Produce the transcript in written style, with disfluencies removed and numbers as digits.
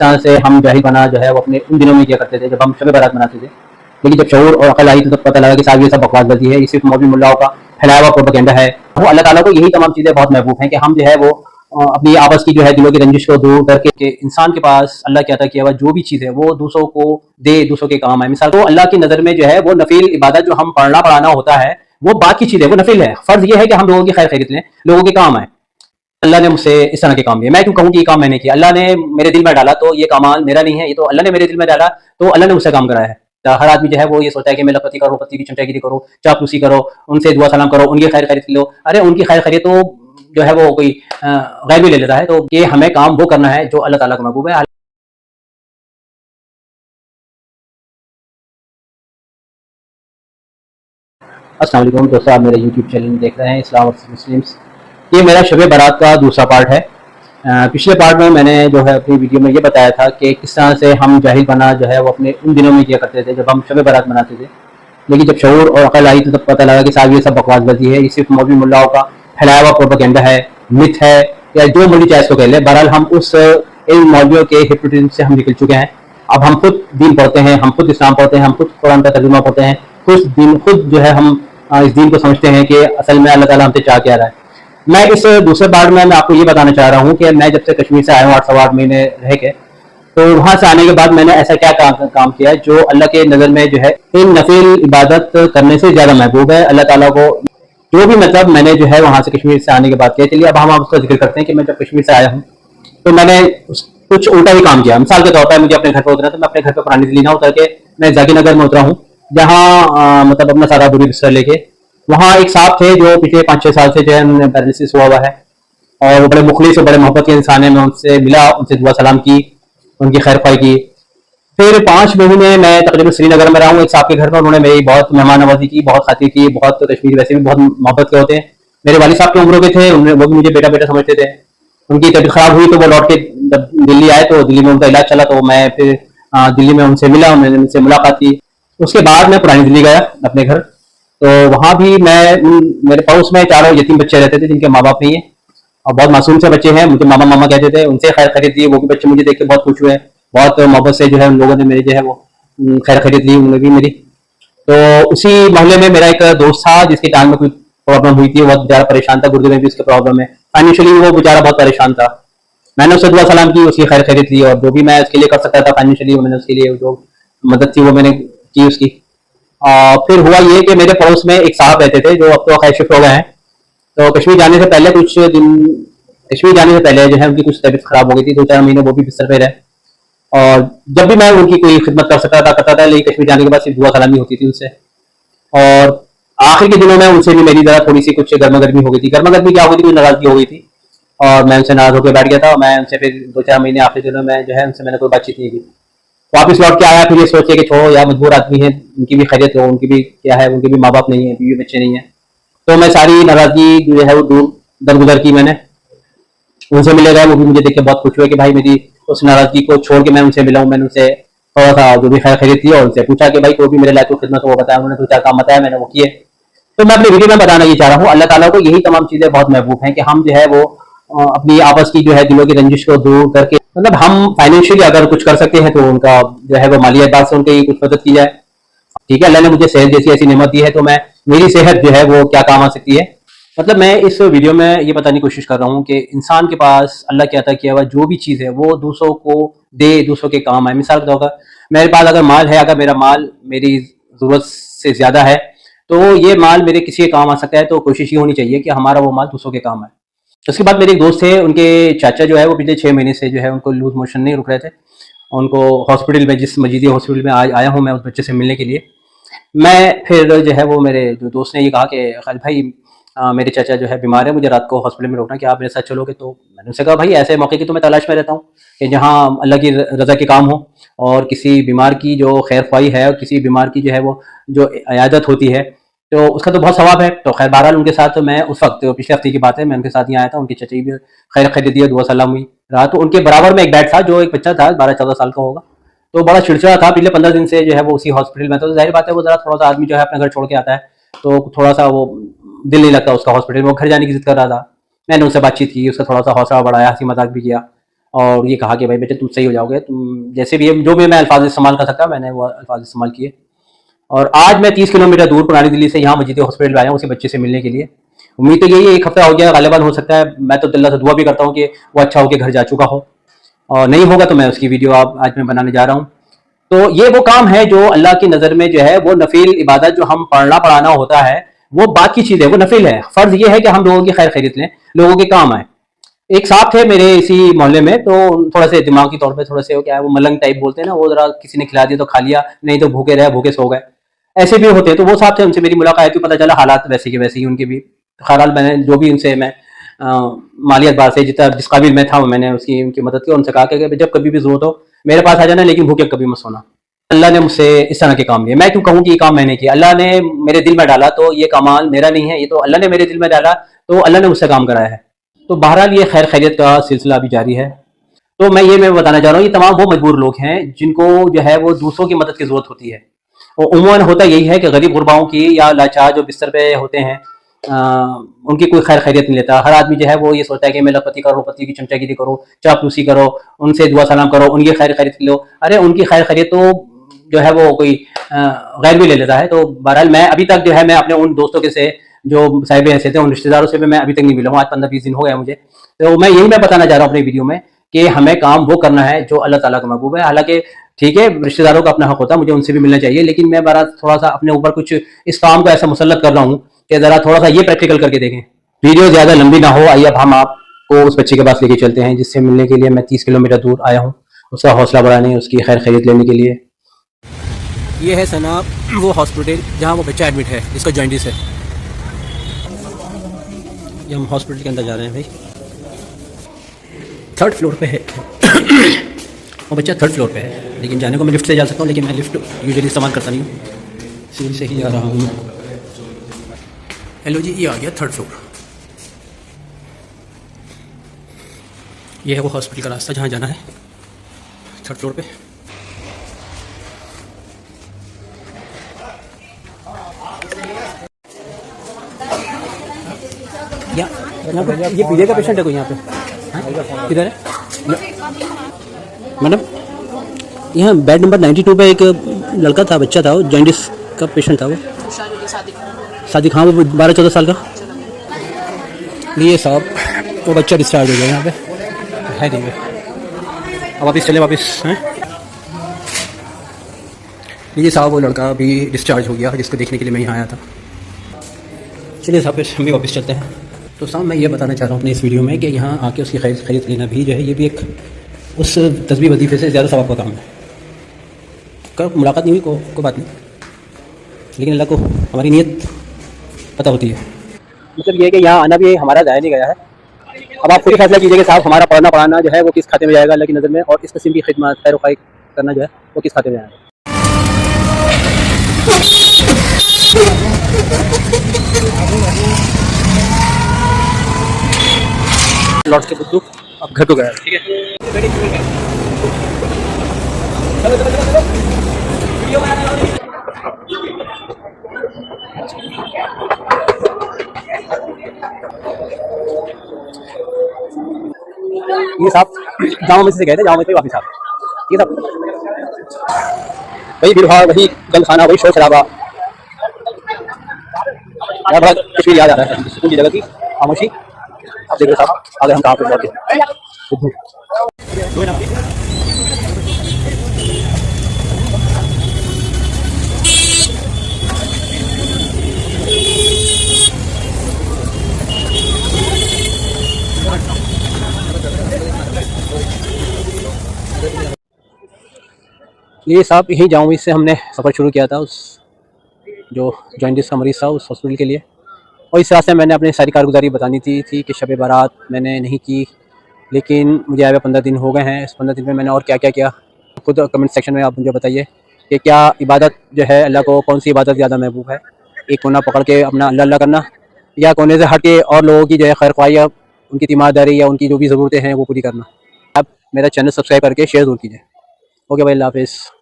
तरह से हम जाहिल बना जो है वो अपने उन दिनों में किया करते थे जब हम शब बारात मनाते थे। लेकिन जब शऊर और अकल आई तो तब पता लगा कि साहब ये सब बकवासबाजी है, ये सिर्फ मौलवी मुल्लाओं का फैलाया हुआ प्रोपेगेंडा है। वो अल्लाह ताला को यही तमाम चीज़ें बहुत महबूब हैं कि हम जो है वो अपनी आपस की जो है दिलों की रंजिश को दूर करके कि इंसान के पास अल्लाह के अता किया हुआ जो भी चीज़ है वो दूसरों को दे, दूसरों के काम है। मिसाल तो अल्लाह की नज़र में जो है वो नफील इबादत जो हम पढ़ना पढ़ाना होता है वो बाकी चीज़ है, वो नफिल है। फर्ज ये है कि हम लोगों की खैर खैरियत लें, लोगों के काम आए। अल्लाह ने मुझसे इस तरह के काम दिए, मैं क्यों कहूँ कि ये काम मैंने किया? अल्लाह ने मेरे दिल में डाला तो ये काम मेरा नहीं है, ये तो अल्लाह ने मेरे दिल में डाला तो अल्लाह ने मुझसे काम कराया है। तो हर आदमी जो है वो ये सोचता है कि मैं लखपति करो, पति की चमचागिरी करो, चापलूसी करो, उनसे दुआ सलाम करो, उनकी खैर खैरियत लो। अरे उनकी खैर खैरियत तो जो है वो कोई गैर भी ले लेता है। तो ये हमें काम वो करना है जो अल्लाह ताला को महबूब है। अस्सलाम वालेकुम दोस्तों, आप मेरे यूट्यूब चैनल देख रहे हैं इस्लाम और मुस्लिम्स। ये मेरा शब बारात का दूसरा पार्ट है। पिछले पार्ट में मैंने जो है अपनी वीडियो में ये बताया था कि किस तरह से हम जाहिल बना जो है वो अपने उन दिनों में किया करते थे जब हम शब बारात मनाते थे। लेकिन जब शऊर और अकल आई तो तब पता लगा कि साहब ये सब बकवासबाजी है, ये सिर्फ मौलवी मुल्लाओं का फैलाया हुआ प्रोपेगेंडा है, मिथ है, या जो मर्जी चाहे इसको कह ले। बहरहाल हम उस इन मौलवियों के हिप्नोटिज्म से हम निकल चुके हैं। अब हम खुद दीन पढ़ते हैं, हम खुद इस्लाम पढ़ते हैं, हम खुद कुरान का तर्जुमा पढ़ते हैं, खुद जो है हम इस दीन को समझते हैं कि असल में अल्लाह ताला हमसे चाह क्या रहा है। मैं इस दूसरे पार्ट में मैं आपको ये बताना चाह रहा हूँ कि मैं जब से कश्मीर से आया हूँ 8 सवा 8 महीने रह के, तो वहां से आने के बाद मैंने ऐसा क्या काम किया है जो अल्लाह के नज़र में जो है इन नफिल इबादत करने से ज़्यादा महबूब है अल्लाह ताला को। जो भी मतलब मैंने जो है वहां से कश्मीर से आने के बाद किया। चलिए अब हम उसका जिक्र करते हैं कि मैं जब कश्मीर से आया हूँ तो मैंने कुछ उल्टा ही काम किया। मिसाल के तौर पर मुझे अपने घर पर उतरा तो मैं अपने घर पर पुरानी दिल्ली ना उतर के मैं जाकिर नगर में उतरा हूँ, जहाँ मतलब अपना सारा दूरी बिस्तर लेके। वहाँ एक साहब थे जो पिछले 5-6 साल से जो है उन्हें पैरालिसिस हुआ है और वो बड़े मुखलिस और बड़े मोहब्बत के इंसान है। मैं उनसे मिला, उनसे दुआ सलाम की, उनकी खैर ख्वाही की। फिर 5 महीने मैं तकरीबन श्रीनगर में रहा हूँ एक साहब के घर पर। उन्होंने मेरी बहुत मेहमान नवाजी की, बहुत खातिर की। बहुत कश्मीरी वैसे भी बहुत मोहब्बत के होते हैं। मेरे वालिद साहब की उम्र के थे, वो भी मुझे बेटा बेटा समझते थे। उनकी तबीयत खराब हुई तो वो लौट के जब दिल्ली आए तो दिल्ली में उनका इलाज चला, तो मैं फिर दिल्ली में उनसे मिला, मैंने उनसे मुलाकात की। उसके बाद मैं पुरानी दिल्ली गया अपने घर। तो वहां भी मेरे पड़ोस में 4 यतीम बच्चे रहते थे जिनके माँ बाप नहीं है और बहुत मासूम से बच्चे हैं, मुझे मामा मामा कहते थे। उनसे खैर खरीद ली, वो भी बच्चे मुझे देख के बहुत खुश हुए। बहुत मोहब्बत से जो है उन लोगों ने मेरे जो है वो खैर खरीद ली, उन्होंने भी मेरी। तो उसी मोहल्ले में मेरा एक दोस्त था जिसकी टांग में कोई प्रॉब्लम हुई थी, वो बहुत ज्यादा परेशान था, गुर्दे में भी उसकी प्रॉब्लम है, फाइनेंशियली वो बेचारा बहुत परेशान था। मैंने उससे दुआ सलाम की, उसकी खैर खरीद ली और जो भी मैं उसके लिए कर सकता था फाइनेंशियली मैंने उसके लिए जो मदद थी वो मैंने की उसकी। फिर हुआ ये कि मेरे पड़ोस में एक साहब रहते थे जो अब तो खैर शिफ्ट हो गए हैं। तो कश्मीर जाने से पहले कुछ दिन, कश्मीर जाने से पहले जो है उनकी कुछ तबीयत खराब हो गई थी, 2-4 महीने वो भी बिस्तर पे रहे। और जब भी मैं उनकी कोई खिदमत कर सकता था करता था, लेकिन कश्मीर जाने के बाद सिर्फ दुआ सलामी होती थी उनसे। और आखिर के दिनों में उनसे भी मेरी जरा थोड़ी सी कुछ गर्मा गर्मी हो गई थी। गर्मा गर्मी क्या हो गई थी, कुछ नाराजगी हो गई थी और मैं उनसे नाराज होकर बैठ गया था। मैं उनसे फिर 2-4 महीने आखिरी दिनों में जो है उनसे मैंने कोई बातचीत नहीं की। वापस लौट के आया, फिर ये सोचे कि छोड़ो यार, मजबूर आदमी है, उनकी भी खैरियत हो, उनकी भी क्या है, उनके भी माँ बाप नहीं है, बीवी बच्चे नहीं है। तो मैं सारी नाराजगी जो है वो दूर दरगुजर की। मैंने उनसे मिले गए, वो भी मुझे देख के बहुत खुश हुए कि भाई मेरी उस नाराजगी को छोड़ के मैं उनसे मिला हूँ। मैंने उनसे थोड़ा सा जो भी खैर खरीद थी और उनसे पूछा कि भाई कोई भी मेरे लायक को खिदमत हो बताया। उन्होंने 2-4 काम बताया, मैंने वो किए। तो मैं अपनी वीडियो में बताना ये चाह रहा हूँ, अल्लाह ताला को यही तमाम चीजें बहुत महबूब हैं कि हम जो है वो अपनी आपस की जो है दिलों की रंजिश को दूर करके, मतलब हम फाइनेंशियली अगर कुछ कर सकते हैं तो उनका जो है वो माली एतबार से उनकी कुछ मदद की जाए। ठीक है, अल्लाह ने मुझे सेहत जैसी ऐसी नेमत दी है, तो मैं मेरी सेहत जो है वो क्या काम आ सकती है। मतलब मैं इस वीडियो में ये बताने की कोशिश कर रहा हूँ कि इंसान के पास अल्लाह के अता किया हुआ जो भी चीज़ है वो दूसरों को दे, दूसरों के काम है। मिसाल के तौर पर मेरे पास अगर माल है, अगर मेरा माल मेरी ज़रूरत से ज़्यादा है तो ये माल मेरे किसी के काम आ सकता है। तो कोशिश ये होनी चाहिए कि हमारा वो माल दूसरों के काम आए। उसके बाद मेरे एक दोस्त थे, उनके चाचा जो है वो पिछले 6 महीने से जो है उनको लूज मोशन नहीं रुक रहे थे। उनको हॉस्पिटल में, जिस मजीदी हॉस्पिटल में आज आया हूँ मैं उस बच्चे से मिलने के लिए, मैं फिर जो है वो मेरे जो दोस्त ने ये कहा कि खालिद भाई मेरे चाचा जो है बीमार है, मुझे रात को हॉस्पिटल में रोकना, कि आप मेरे साथ चलोगे? तो मैंने उनसे कहा भाई ऐसे मौके की तो मैं तलाश में रहता हूँ कि जहाँ अल्लाह की रज़ा के काम हो और किसी बीमार की जो खैर ख्वाही है और किसी बीमार की जो है वो जो इयादत होती है तो उसका तो बहुत सवाब है। तो खैर बहरहाल उनके साथ मैं उस वक्त, पिछले हफ्ते की बात है, मैं उनके साथ ही आया था। उनके चचा भी खैर खैरियत दिया, दुआ सलाम हुई रहा। तो उनके बराबर में एक बैठ था जो एक बच्चा था 12-14 साल का होगा, तो बड़ा चिड़चिड़ा था। पिछले 15 दिन से जो है वो उसी हॉस्पिटल में था। तो जाहिर बात है वो जरा थोड़ा सा आदमी जो है अपना घर छोड़ के आता है तो थोड़ा सा वो दिल नहीं लगता उसका हॉस्पिटल में, वो घर जाने की जिद कर रहा था। मैंने उनसे बातचीत की, उसका थोड़ा सा हौसला बढ़ाया, हंसी मजाक भी किया। और ये कहा कि भाई बेटे तुम सही हो जाओगे, तुम जैसे भी जो भी मैं अल्फाज इस्तेमाल कर सकता मैंने वो अल्फाज इस्तेमाल किए। और आज मैं 30 किलोमीटर दूर पुरानी दिल्ली से यहाँ मजीद हॉस्पिटल में आया हूँ उसी बच्चे से मिलने के लिए। उम्मीद तो यही है 1 हफ्ता हो गया, गालिबन हो सकता है। मैं तो अल्लाह से दुआ भी करता हूँ कि वो अच्छा होकर घर जा चुका हो, और नहीं होगा तो मैं उसकी वीडियो आज मैं बनाने जा रहा हूँ। तो ये वो काम है जो अल्लाह की नज़र में जो है वो नफील इबादत जो हम पढ़ना पढ़ाना होता है वो बात की चीज़ है, वो नफील है। फ़र्ज ये है कि हम लोगों की खैर खैरियत लें, लोगों के काम आए। एक साहब थे मेरे इसी मोहल्ले में, तो थोड़ा से दिमागी तौर पे थोड़ा से वो क्या है वो मलंग टाइप बोलते हैं ना, वो जरा किसी ने खिला दिया तो खा लिया, नहीं तो भूखे रहे भूखे सो गए, ऐसे भी होते हैं। तो वो साहब थे, उनसे मेरी मुलाकात हुई, पता चला हालात वैसे के वैसे ही उनके भी। बहरहाल मैंने जो भी उनसे मैं माली एतबार से जितना जिस काबिल मैं था मैंने उसकी उनकी मदद की। उनसे कहा कि जब कभी भी जरूरत हो मेरे पास आ जाना, लेकिन भूखे कभी मत सोना। अल्लाह ने मुझसे इस तरह के काम लिए, मैं क्यों कहूँ कि ये काम मैंने किया, अल्लाह ने मेरे दिल में डाला, तो ये कमाल मेरा नहीं है, ये तो अल्लाह ने मेरे दिल में डाला, तो अल्लाह ने मुझसे काम कराया है। तो बहरहाल ये खैर खैरियत का सिलसिला अभी जारी है। तो मैं बताना चाह रहा हूँ, ये तमाम वो मजबूर लोग हैं जिनको जो है वो दूसरों की मदद की ज़रूरत होती है। और उमूमन होता यही है कि गरीब गुरबाओं की या लाचार जो बिस्तर पे होते हैं उनकी कोई खैर खैरियत नहीं लेता। हर आदमी जो है वो ये सोचता है कि मैं लखपति करोड़पति की चमचागिरी करो, चापलूसी करो, उनसे दुआ सलाम करो, उनकी खैर खैरियत लो। अरे उनकी खैर खैरियत तो जो है वो कोई गैर भी ले लेता है। तो बहरहाल मैं अभी तक जो है मैं अपने उन दोस्तों के से जो साहिब ऐसे थे उन रिश्तेदारों से भी मैं अभी तक नहीं मिला हूँ। आज 15-20 दिन हो गया मुझे। तो मैं बताना चाह रहा हूँ अपनी वीडियो में कि हमें काम वो करना है जो अल्लाह ताला का महबूब है। हालांकि ठीक है रिश्तेदारों का अपना हक होता है, मुझे उनसे भी मिलना चाहिए, लेकिन मैं बड़ा थोड़ा सा अपने ऊपर कुछ इस काम को ऐसा मुसल्लत कर रहा हूँ कि ज़रा थोड़ा सा ये प्रैक्टिकल करके देखें। वीडियो ज़्यादा लंबी ना हो, आइए अब हम आपको उस बच्चे के पास लेके चलते हैं जिससे मिलने के लिए मैं 30 किलोमीटर दूर आया हूँ, उसका हौसला बढ़ाने, उसकी खैर खैरियत लेने के लिए। ये है सना वो हॉस्पिटल जहाँ वो बच्चा एडमिट है जिसका जॉइंटिस है। ये हम हॉस्पिटल के अंदर जा रहे हैं भाई, 3rd फ्लोर पे है वो बच्चा 3rd फ्लोर पे है, लेकिन जाने को मैं लिफ्ट से जा सकता हूँ, लेकिन मैं लिफ्ट यूजुअली इस्तेमाल करता नहीं हूँ, सीढ़ी से ही जा रहा हूँ। हेलो जी, ये आ गया 3rd फ्लोर। ये है वो हॉस्पिटल का रास्ता जहाँ जाना है 3rd फ्लोर पे। ये पीले का पेशेंट है कोई यहाँ पे? किधर है मैडम? यहाँ बेड नंबर 92 पे एक लड़का था, बच्चा था, वो जॉन्डिस का पेशेंट था। वो शादी हाँ वो 12-14 साल का। ये साहब वो बच्चा डिस्चार्ज हो गया यहाँ पे है नहीं है। अब वापस चले वापस हैं। ये साहब वो लड़का भी डिस्चार्ज हो गया जिसको देखने के लिए मैं यहाँ आया था। चलिए साहब फिर हम भी वापस चलते हैं। तो साहब मैं ये बताना चाह रहा हूँ अपने इस वीडियो में कि यहाँ आके उसकी खैरियत लेना भी जो है ये भी एक उस तस्बीह वजीफे से ज़्यादा सवाब का काम है। कर मुलाकात नहीं हुई कोई बात नहीं, लेकिन अल्लाह को हमारी नीयत पता होती है। मतलब ये है कि यहाँ आना भी हमारा ज़ाया नहीं गया है। अब आप खुद ही फैसला कीजिए कि साहब हमारा पढ़ना पढ़ाना जो है वो किस खाते में जाएगा अल्लाह की नज़र में, और इस किस्म की खिदमत खैर ख़ाई करना जो है वो किस खाते में जाएगा। लौट के बुद्धू अब घर को गया, ठीक है। ये साहब जामा मस्जिद से गए थे, जामा मस्जिद वापस आ गए। ये साहब वही भीड़ भाड़, वही गंद खाना, वही शोर शराबा, बड़ा कश्मीर याद आ रहा है, सुकून की जगह की खामोशी। आप देख रहे साहब आगे हम कहाँ पे लौट गए। ये साहब यहीं जाऊँ, इससे हमने सफ़र शुरू किया था उस जो जॉइंटिस का मरीज़ था उस हॉस्पिटल के लिए, और इस रास्ते मैंने अपनी सारी कारगुजारी बतानी थी कि शब बारात मैंने नहीं की, लेकिन मुझे आए 15 दिन हो गए हैं। इस 15 दिन में मैंने और क्या क्या किया, खुद कमेंट सेक्शन में आप मुझे बताइए कि क्या इबादत जो है अल्लाह को कौन सी इबादत ज़्यादा महबूब है, एक कोना पकड़ के अपना अल्लाह अल्लाह करना, या कोने से हट के और लोगों की जो है खैर ख्वाही, उनकी तीमारदारी या उनकी जो भी ज़रूरतें हैं वो पूरी करना। आप मेरा चैनल सब्सक्राइब करके शेयर ज़रूर कीजिए। ओके भाई, अल्लाह हाफ़िज़।